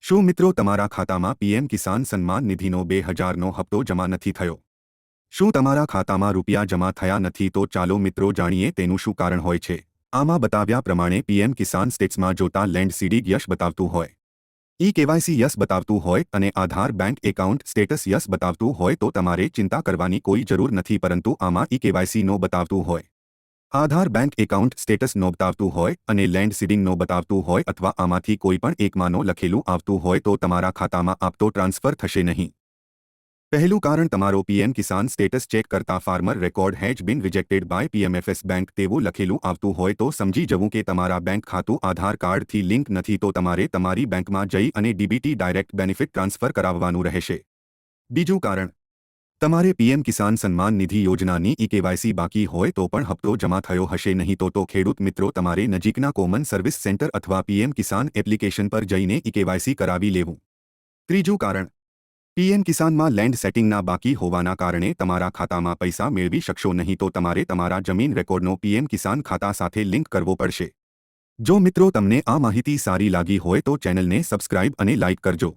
શું મિત્રો તમારા ખાતામાં પીએમ કિસાન સન્માન નિધિનો 2000નો હપ્તો જમા નથી થયો? શું તમારા ખાતામાં રૂપિયા જમા થયા નથી? તો ચાલો મિત્રો જાણીએ તેનું શું કારણ હોય છે. આમાં બતાવ્યા પ્રમાણે પીએમ કિસાન સ્ટેટસમાં જોતા લેન્ડ સીડિંગ યસ બતાવતું હોય, ઈ-કેવાયસી યસ બતાવતું હોય અને આધાર બેંક એકાઉન્ટ સ્ટેટસ યસ બતાવતું હોય તો તમારે ચિંતા કરવાની કોઈ જરૂર નથી. પરંતુ આમાં ઈ-કેવાયસી નો બતાવતું હોય, આધાર બેંક એકાઉન્ટ સ્ટેટસ નો બતાવતું હોય અને લેન્ડ સીડિંગ નો બતાવતું હોય અથવા આમાંથી કોઈ પણ એકમાંનો લખેલું આવતું હોય તો તમારા ખાતામાં હપ્તો ટ્રાન્સફર થશે નહીં. પહેલું કારણ તમારો પીએમ કિસાન સ્ટેટસ ચેક કરતા farmer record has been rejected by PMFS bank તેવું લખેલું આવતું હોય તો સમજી જવું કે તમારા બેંક ખાતું આધાર કાર્ડથી લિંક નથી. તો તમારે તમારી બેંકમાં જઈ અને ડીબીટી ડાયરેક્ટ બેનિફિટ ટ્રાન્સફર કરાવવાનું રહેશે. બીજું કારણ, તમારે પીએમ કિસાન સન્માન નિધિ યોજનાની ઈ-કેવાયસી બાકી હોય તો પણ હપ્તો જમા થયો હશે નહીં. તો ખેડૂત મિત્રો તમારે નજીકના કોમન સર્વિસ સેન્ટર અથવા પીએમ કિસાન એપ્લિકેશન પર જઈને ઈ-કેવાયસી કરાવી લેવું. ત્રીજું કારણ, પીએમ કિસાનમાં લેન્ડ સેટિંગના બાકી હોવાના કારણે તમારા ખાતામાં પૈસા મેળવી શકશો નહીં. તો તમારે તમારા જમીન રેકોર્ડનો પીએમ કિસાન ખાતા સાથે લિંક કરવો પડશે. જો મિત્રો તમને આ માહિતી સારી લાગી હોય તો ચેનલને સબસ્ક્રાઇબ અને લાઇક કરજો.